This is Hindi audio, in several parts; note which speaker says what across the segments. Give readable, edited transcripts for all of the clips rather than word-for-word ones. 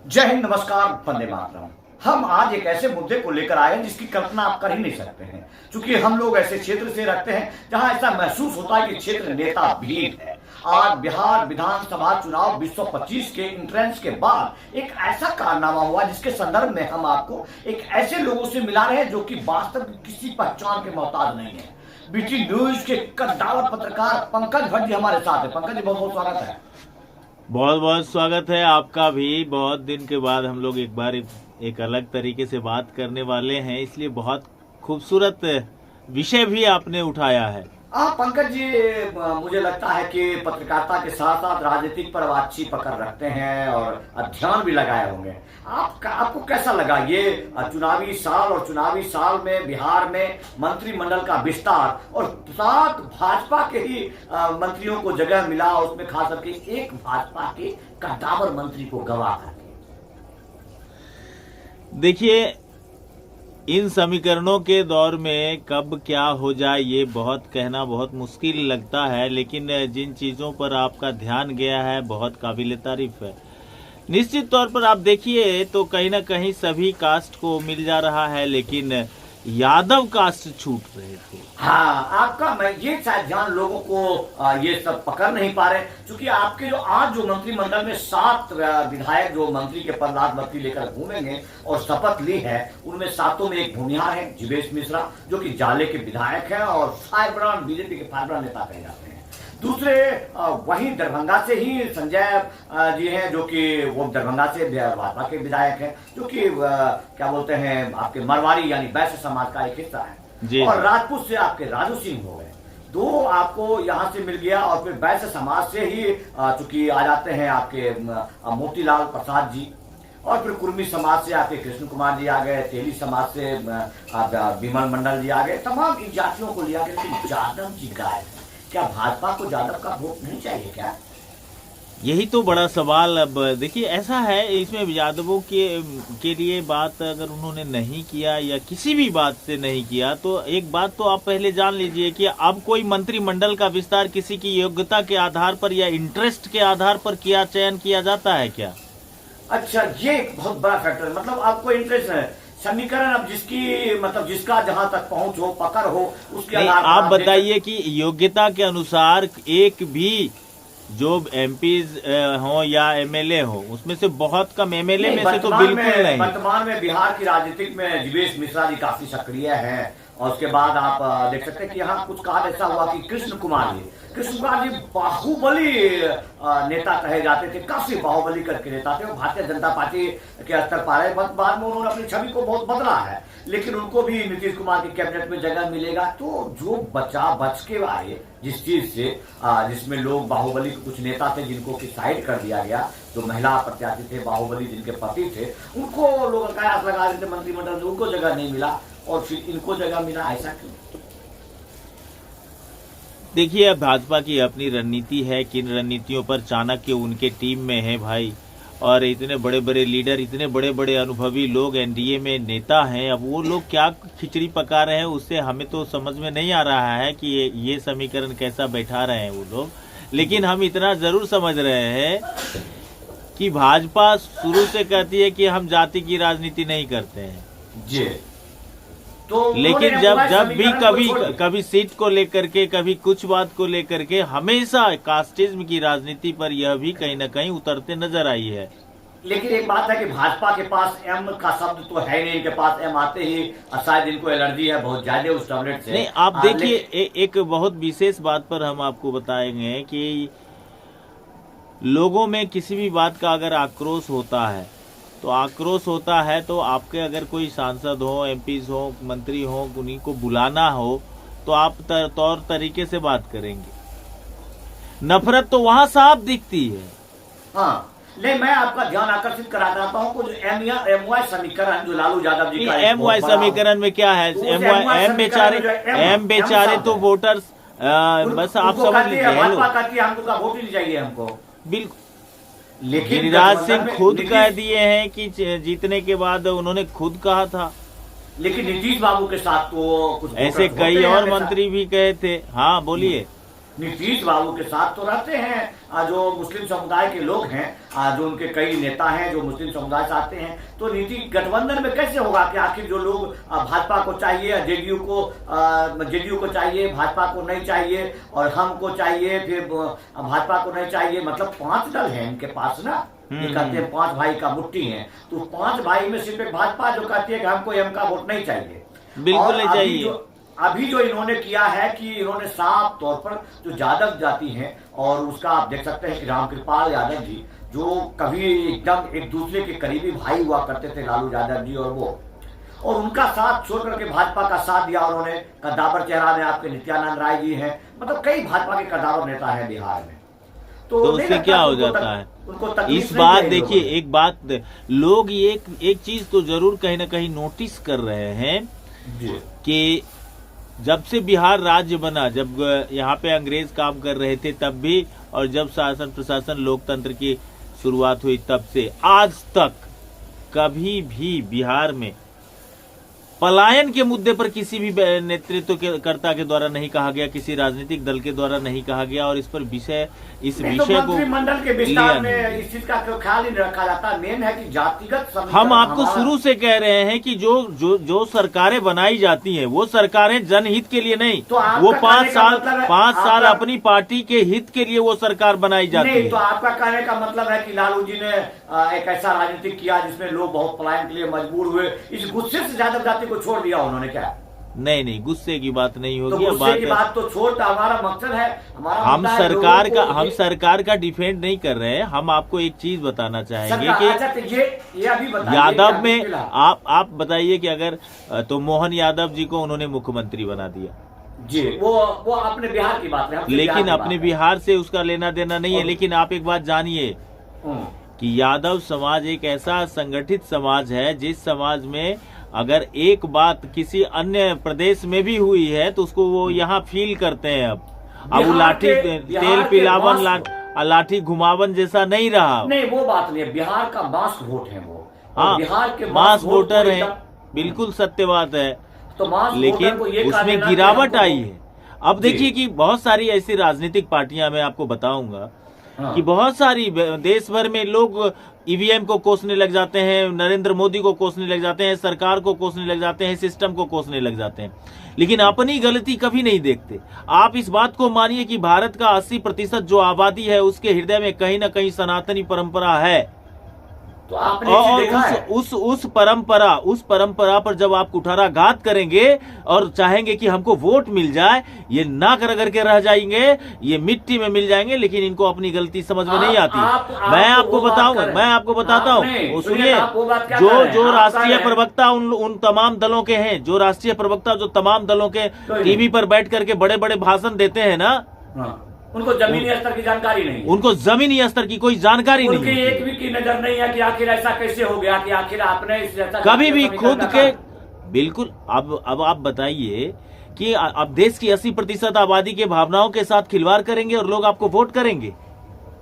Speaker 1: जय हिंद, नमस्कार, वंदे मातरम। हम आज एक ऐसे मुद्दे को लेकर आए हैं जिसकी कल्पना आप कर ही नहीं सकते हैं, क्योंकि हम लोग ऐसे क्षेत्र से रखते हैं जहां ऐसा महसूस होता है कि क्षेत्र नेता भीड़ है। आज बिहार विधानसभा चुनाव 2025 के इंट्रेंस के बाद एक ऐसा कारनामा हुआ जिसके संदर्भ में हम आपको एक ऐसे लोगों से मिला रहे हैं जो कि वास्तव में किसी पहचान के मोहताज नहीं है। बीटी न्यूज के कद्दावर पत्रकार पंकज भट्ट जी हमारे साथ है। पंकज जी, बहुत बहुत स्वागत है।
Speaker 2: बहुत बहुत स्वागत है आपका भी। बहुत दिन के बाद हम लोग एक बार एक अलग तरीके से बात करने वाले हैं, इसलिए बहुत खूबसूरत विषय भी आपने उठाया है।
Speaker 1: पंकज जी, मुझे लगता है कि पत्रकारिता के साथ साथ राजनीतिक पर अच्छी पकड़ रखते हैं और अध्ययन भी लगाए होंगे। आपको कैसा लगा ये चुनावी साल, और चुनावी साल में बिहार में मंत्रिमंडल का विस्तार और साथ भाजपा के ही मंत्रियों को जगह मिला, उसमें खास करके एक भाजपा के कद्दावर मंत्री को गवा करके?
Speaker 2: देखिए, इन समीकरणों के दौर में कब क्या हो जाए ये बहुत कहना बहुत मुश्किल लगता है, लेकिन जिन चीज़ों पर आपका ध्यान गया है बहुत काबिल तारीफ है। निश्चित तौर पर आप देखिए तो कहीं ना कहीं सभी कास्ट को मिल जा रहा है, लेकिन यादव कास्ट छूट रहे थे।
Speaker 1: हाँ, आपका मैं ये शायद ध्यान लोगों को ये सब पकड़ नहीं पा रहे, क्योंकि आपके जो आज जो मंत्रिमंडल में 7 विधायक जो मंत्री के पद राजमंत्री लेकर घूमेंगे और शपथ ली है, उनमें 7 में एक भूमिहार है जीवेश मिश्रा, जो कि जाले के विधायक हैं और फायरब्रांड बीजेपी के फायरब्रांड नेता कहे जाते हैं। दूसरे वही दरभंगा से ही संजय जी हैं, जो कि वो दरभंगा से भाजपा के विधायक हैं, जो कि क्या बोलते हैं आपके मरवाड़ी यानी वैश्य समाज का एक हिस्सा है। और राजपूत से आपके राजू सिंह हो गए, 2 आपको यहाँ से मिल गया। और फिर वैश्य समाज से ही चूंकि आ जाते हैं आपके मोतीलाल प्रसाद जी, और फिर कुर्मी समाज से आपके कृष्ण कुमार जी आ गए, तेली समाज से विमल मंडल जी आ गए। तमाम इन जातियों को लिया गया, लेकिन यादव जी गायब। क्या भाजपा को यादव का वोट नहीं चाहिए क्या?
Speaker 2: यही तो बड़ा सवाल। अब देखिए, ऐसा है, इसमें यादवों के लिए बात अगर उन्होंने नहीं किया या किसी भी बात से नहीं किया, तो एक बात तो आप पहले जान लीजिए कि अब कोई मंत्रिमंडल का विस्तार किसी की योग्यता के आधार पर या इंटरेस्ट के आधार पर चयन किया जाता है क्या?
Speaker 1: अच्छा, ये एक बहुत बड़ा फैक्टर है। मतलब आपको इंटरेस्ट है, समीकरण अब जिसकी मतलब जिसका जहां तक पहुंच हो, पकड़ हो, उसके आधार पर
Speaker 2: आप बताइए कि योग्यता के अनुसार एक भी जो एमपीज हो या एमएलए हो, उसमें से बहुत कम एमएलए में से तो बिल्कुल नहीं।
Speaker 1: वर्तमान में बिहार की राजनीतिक में जीवेश मिश्रा जी काफी सक्रिय हैं। और उसके बाद आप देख सकते हैं कि यहाँ कुछ काल ऐसा हुआ कि कृष्ण कुमार जी बाहुबली नेता कहे जाते थे, काफी बाहुबली करके नेता थे। भारतीय जनता पार्टी के स्तर पर आए, बाद में उन्होंने अपनी छवि को बहुत बदला है, लेकिन उनको भी नीतीश कुमार की कैबिनेट में जगह मिलेगा। तो जो बच के आए जिस चीज से जिसमें लोग बाहुबली के कुछ नेता थे जिनको की साइड कर दिया गया, जो महिला प्रत्याशी थे बाहुबली जिनके पति थे, उनको लोग कयास लगा रहे थे मंत्रिमंडल में, उनको जगह नहीं मिला और फिर इनको जगह मिला। ऐसा क्यों?
Speaker 2: देखिए, अब भाजपा की अपनी रणनीति है, किन रणनीतियों पर चाणक्य उनके टीम में है भाई, और इतने बड़े बड़े लीडर, इतने बड़े बड़े अनुभवी लोग एनडीए में नेता हैं। अब वो लोग क्या खिचड़ी पका रहे हैं उससे हमें तो समझ में नहीं आ रहा है कि ये समीकरण कैसा बैठा रहे हैं वो लोग। लेकिन हम इतना जरूर समझ रहे हैं कि भाजपा शुरू से कहती है कि हम जाति की राजनीति नहीं करते हैं
Speaker 1: जी। तो
Speaker 2: लेकिन जब भी कभी सीट को लेकर के, कभी कुछ बात को लेकर के, हमेशा कास्टिज्म की राजनीति पर यह भी कहीं न कहीं उतरते नजर आई है।
Speaker 1: लेकिन एक बात है कि भाजपा के पास एम का शब्द तो है नहीं, इनके पास एम आते ही शायद इनको एलर्जी है बहुत ज्यादा उस टैबलेट से।
Speaker 2: नहीं, आप देखिए, एक बहुत विशेष बात पर हम आपको बताएंगे कि लोगों में किसी भी बात का अगर आक्रोश होता है तो आपके अगर कोई सांसद हो, एमपीज हो, मंत्री हो, उन्हीं को बुलाना हो तो आप तौर तरीके से बात करेंगे। नफरत तो वहां साफ दिखती है।
Speaker 1: हाँ, नहीं, मैं आपका ध्यान आकर्षित करा देता हूँ कुछ एमवाई समीकरण जो लालू यादव जी का
Speaker 2: एमवाई समीकरण में क्या है? एम बेचारे तो वोटर्स बस आप समझ लीजिए,
Speaker 1: हमको वोट ही नहीं चाहिए हमको।
Speaker 2: बिल्कुल। लेकिन गिरिराज सिंह खुद कह दिए हैं कि जीतने के बाद उन्होंने खुद कहा था।
Speaker 1: लेकिन नीतीश बाबू के साथ तो कुछ
Speaker 2: ऐसे कई और मंत्री भी कहे थे। हाँ, बोलिए।
Speaker 1: नीतीश बाबू के साथ तो रहते हैं जो मुस्लिम समुदाय के लोग हैं, जो उनके कई नेता हैं जो मुस्लिम समुदाय से आते हैं, तो नीति गठबंधन में कैसे होगा कि आखिर जो लोग भाजपा को चाहिए, जेडीयू को चाहिए, भाजपा को नहीं चाहिए, और हमको चाहिए, फिर भाजपा को नहीं चाहिए, मतलब 5 दल हैं इनके पास ना। ये कहते हैं 5 भाई का मुट्ठी है, तो 5 भाई में सिर्फ एक भाजपा जो कहती है कि हमको एम का वोट नहीं चाहिए,
Speaker 2: बिल्कुल नहीं चाहिए।
Speaker 1: अभी जो इन्होंने किया है कि इन्होंने साफ तौर पर जो यादव जाति हैं, और उसका आप देख सकते हैं कि रामकृपाल यादव जी जो कभी एकदम एक दूसरे के करीबी भाई हुआ करते थे, लालू यादव जी और वो, और उनका साथ छोड़ करके भाजपा का साथ दिया उन्होंने। कद्दावर चेहरा में आपके नित्यानंद राय जी हैं, मतलब कई भाजपा के कद्दावर नेता हैं बिहार में।
Speaker 2: तो उससे क्या हो जाता है? इस बात देखिए, एक बात लोग एक चीज तो जरूर कहीं ना कहीं नोटिस कर रहे हैं कि जब से बिहार राज्य बना, जब यहाँ पे अंग्रेज काम कर रहे थे तब भी, और जब शासन प्रशासन लोकतंत्र की शुरुआत हुई तब से आज तक कभी भी बिहार में पलायन के मुद्दे पर किसी भी नेतृत्व के कर्ता के द्वारा नहीं कहा गया, किसी राजनीतिक दल के द्वारा नहीं कहा गया, और इस पर इस विषय को
Speaker 1: मंत्रिमंडल के विस्तार में इस चीज का ख्याल नहीं रखा जाता। मेन है कि जातिगत
Speaker 2: हम आपको शुरू से कह रहे हैं कि जो सरकारें बनाई जाती हैं वो सरकारें जनहित के लिए नहीं,
Speaker 1: तो
Speaker 2: वो 5 साल अपनी पार्टी के हित के लिए वो सरकार बनाई जाती है।
Speaker 1: तो आपका कहने का मतलब है कि लालू जी ने एक ऐसा राजनीतिक किया जिसमें लोग बहुत पलायन के लिए मजबूर हुए, इस गुस्से से यादव जाति को छोड़ दिया उन्होंने क्या?
Speaker 2: नहीं, गुस्से की बात नहीं होगी।
Speaker 1: तो गुस्से की बात तो छोड़, हमारा मकसद है,
Speaker 2: हम सरकार का डिफेंड नहीं कर रहे हैं। हम आपको एक चीज बताना चाहेंगे कि
Speaker 1: ये अभी
Speaker 2: यादव में आप बताइए कि अगर तो मोहन यादव जी को उन्होंने मुख्यमंत्री बना दिया
Speaker 1: जी, वो अपने बिहार की बात है,
Speaker 2: लेकिन अपने बिहार से उसका लेना देना नहीं है। लेकिन आप एक बात जानिए कि यादव समाज एक ऐसा संगठित समाज है जिस समाज में अगर एक बात किसी अन्य प्रदेश में भी हुई है तो उसको वो यहाँ फील करते हैं। अब लाठी तेल पिलावन लाठी घुमावन जैसा नहीं रहा।
Speaker 1: नहीं, वो बात नहीं है, बिहार का मास वोट है वो।
Speaker 2: हाँ,
Speaker 1: बिहार के
Speaker 2: मास वोटर है, बिल्कुल सत्य बात है।
Speaker 1: तो
Speaker 2: लेकिन उसमें गिरावट आई है। अब देखिए कि बहुत सारी ऐसी राजनीतिक पार्टियां, मैं आपको बताऊंगा कि बहुत सारी देश भर में लोग ईवीएम को कोसने लग जाते हैं, नरेंद्र मोदी को कोसने लग जाते हैं, सरकार को कोसने लग जाते हैं, सिस्टम को कोसने लग जाते हैं, लेकिन अपनी गलती कभी नहीं देखते। आप इस बात को मानिए कि भारत का 80% जो आबादी है उसके हृदय में कहीं ना कहीं सनातनी परंपरा है।
Speaker 1: तो आपने
Speaker 2: और उस परंपरा पर जब आप कुठाराघात करेंगे और चाहेंगे कि हमको वोट मिल जाए, ये ना कर के रह जाएंगे, ये मिट्टी में मिल जाएंगे, लेकिन इनको अपनी गलती समझ में नहीं आती। मैं आपको बताता हूँ, सुनिए, जो राष्ट्रीय प्रवक्ता उन तमाम दलों के हैं, जो राष्ट्रीय प्रवक्ता जो तमाम दलों के टीवी पर बैठ करके बड़े बड़े भाषण देते हैं ना,
Speaker 1: उनको जमीनी स्तर की जानकारी नहीं,
Speaker 2: उनको जमीनी स्तर की कोई जानकारी नहीं,
Speaker 1: उनकी एक भी की नजर नहीं है कि आखिर ऐसा कैसे हो गया, कि आखिर आपने
Speaker 2: कभी भी खुद के बिल्कुल। अब आप बताइए कि अब देश की 80% आबादी के भावनाओं के साथ खिलवाड़ करेंगे और लोग आपको वोट करेंगे?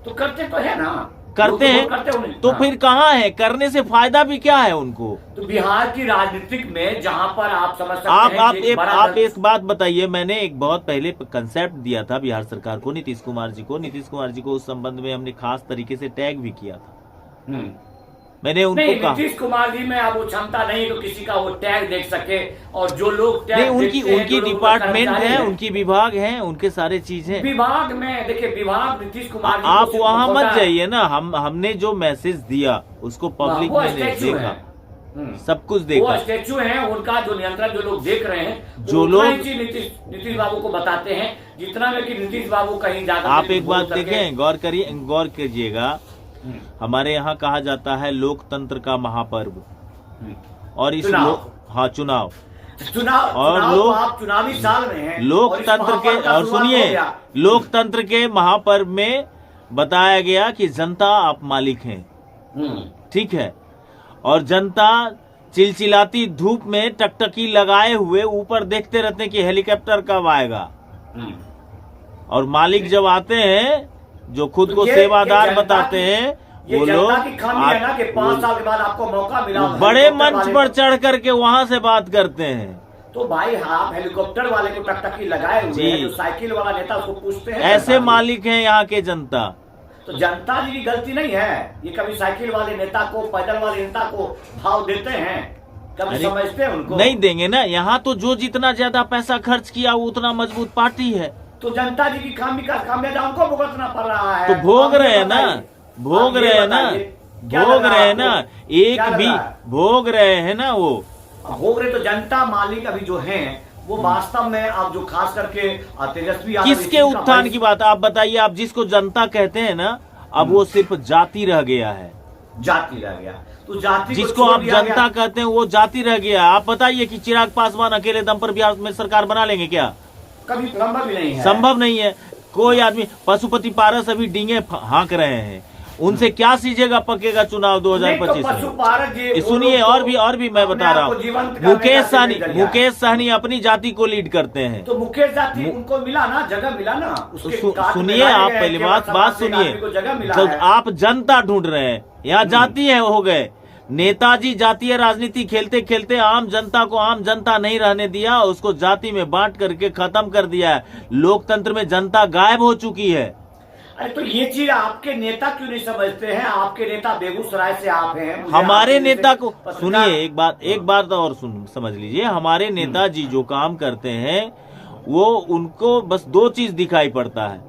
Speaker 1: तो करते तो है ना,
Speaker 2: करते हैं, तो फिर कहाँ है? करने से फायदा भी क्या है उनको?
Speaker 1: तो बिहार की राजनीतिक में जहाँ पर आप समझ सकते
Speaker 2: हैं, आप एक बात बताइए। मैंने एक बहुत पहले कंसेप्ट दिया था बिहार सरकार को, नीतीश कुमार जी को उस संबंध में हमने खास तरीके से टैग भी किया था। मैंने उनको कहा
Speaker 1: नीतीश कुमार जी में अब वो क्षमता नहीं तो किसी का वो टैग देख सके, और जो लोग टैग
Speaker 2: उनकी डिपार्टमेंट है, उनकी विभाग है, उनके सारे चीज है।
Speaker 1: विभाग में देखिए, विभाग नीतीश कुमार जी
Speaker 2: आप वहाँ मत जाइए ना। हमने जो मैसेज दिया उसको पब्लिक ने देखा, सब कुछ देखा।
Speaker 1: वो स्टैचू है, उनका जो नियंत्रण जो लोग देख रहे हैं,
Speaker 2: जो लोग
Speaker 1: नीतीश बाबू को बताते हैं, जितना में कि नीतीश बाबू कहीं जाकर।
Speaker 2: आप एक बात देखें, गौर कीजिएगा, हमारे यहाँ कहा जाता है लोकतंत्र का महापर्व, और इस चुनाव और
Speaker 1: आप चुनावी साल में हैं,
Speaker 2: लोकतंत्र के, और सुनिए, लोकतंत्र के महापर्व में बताया गया कि जनता आप मालिक हैं, ठीक है, और जनता चिलचिलाती धूप में टकटकी लगाए हुए ऊपर देखते रहते हैं कि हेलीकॉप्टर कब आएगा, और मालिक जब आते हैं, जो खुद को सेवादार बताते हैं, वो लोग
Speaker 1: 5 साल के बाद आपको मौका मिला,
Speaker 2: बड़े मंच पर चढ़ करके वहां से बात करते हैं
Speaker 1: तो भाई आप हेलीकॉप्टर वाले को टकटकी लगाए हुए
Speaker 2: जी।
Speaker 1: हैं, जो साइकिल वाला नेता उसको पूछते हैं
Speaker 2: ऐसे
Speaker 1: जनता जी।
Speaker 2: मालिक हैं यहाँ के जनता।
Speaker 1: तो जनता जी की गलती नहीं है, ये कभी साइकिल वाले नेता को, पैदल वाले नेता को भाव देते हैं, कभी
Speaker 2: अरे
Speaker 1: समझते हैं उनको?
Speaker 2: नहीं देंगे ना, यहाँ तो जो जितना ज्यादा पैसा खर्च किया वो उतना मजबूत पार्टी है।
Speaker 1: तो जनता जी की खामियाजा उनको भुगतना पड़ रहा है।
Speaker 2: तो भोग
Speaker 1: आप ये
Speaker 2: रहे हैं ना,
Speaker 1: बताइए,
Speaker 2: भोग
Speaker 1: आप ये
Speaker 2: रहे हैं ना,
Speaker 1: बताइए, क्या
Speaker 2: भोग
Speaker 1: लग रहा
Speaker 2: रहे
Speaker 1: है
Speaker 2: हैं ना,
Speaker 1: आपको?
Speaker 2: एक
Speaker 1: क्या लग
Speaker 2: भी
Speaker 1: रहा है?
Speaker 2: भोग रहे हैं ना वो।
Speaker 1: भोग रहे तो जनता मालिक अभी जो हैं वो वास्तव में अब जो खास करके तेजस्वी यादव
Speaker 2: किसके
Speaker 1: इसी का
Speaker 2: उत्थान
Speaker 1: भाई-
Speaker 2: की बात आप बताइए। आप जिसको जनता कहते हैं ना, अब वो सिर्फ जाति रह गया है।
Speaker 1: जाति रह गया, तो जाति को
Speaker 2: जिसको
Speaker 1: छोड़
Speaker 2: आप
Speaker 1: दिया
Speaker 2: जनता
Speaker 1: गया।
Speaker 2: कहते हैं वो जाति रह गया। आप बताइए कि चिराग पासवान अकेले दम पर बिहार में सरकार बना लेंगे क्या?
Speaker 1: कभी संभव ही नहीं है।
Speaker 2: संभव नहीं है। कोई आदमी, पशुपति पारस अभी डींगे हाँक रहे हैं, उनसे क्या सीजेगा पकेगा चुनाव
Speaker 1: नहीं तो
Speaker 2: 2025 में?
Speaker 1: पशुपालक जी, वो
Speaker 2: सुनिए,
Speaker 1: लोग तो
Speaker 2: और भी मैं
Speaker 1: अपने
Speaker 2: बता रहा
Speaker 1: आप को
Speaker 2: हूँ।
Speaker 1: जीवंत करने
Speaker 2: मुकेश
Speaker 1: का
Speaker 2: सहनी,
Speaker 1: सिर्फ जरिया है।
Speaker 2: मुकेश सहनी अपनी जाति को लीड करते हैं।
Speaker 1: तो मुकेश जाति उनको मिला ना, जगह मिला ना, उसके काट में
Speaker 2: सुनिए,
Speaker 1: लाए
Speaker 2: आप
Speaker 1: गए,
Speaker 2: पहली
Speaker 1: केवल
Speaker 2: बात
Speaker 1: समाज से एक
Speaker 2: सुनिए।
Speaker 1: आदमी को जगह मिला
Speaker 2: जब
Speaker 1: है।
Speaker 2: आप जनता ढूंढ रहे हैं, यहाँ जाति है हो गए। नेताजी जातीय राजनीति खेलते खेलते आम जनता को आम जनता नहीं रहने दिया, उसको जाति में बांट करके खत्म कर दिया है। लोकतंत्र में जनता गायब हो चुकी है।
Speaker 1: अरे तो ये चीज आपके नेता क्यों नहीं समझते हैं? आपके नेता बेगूसराय से आप हैं, मुझे
Speaker 2: हमारे
Speaker 1: आपके
Speaker 2: नेता
Speaker 1: जैसे
Speaker 2: को
Speaker 1: पत्रकार-
Speaker 2: सुनिए, एक बात और समझ लीजिए। हमारे नेताजी जो काम करते हैं वो उनको बस दो चीज दिखाई पड़ता है,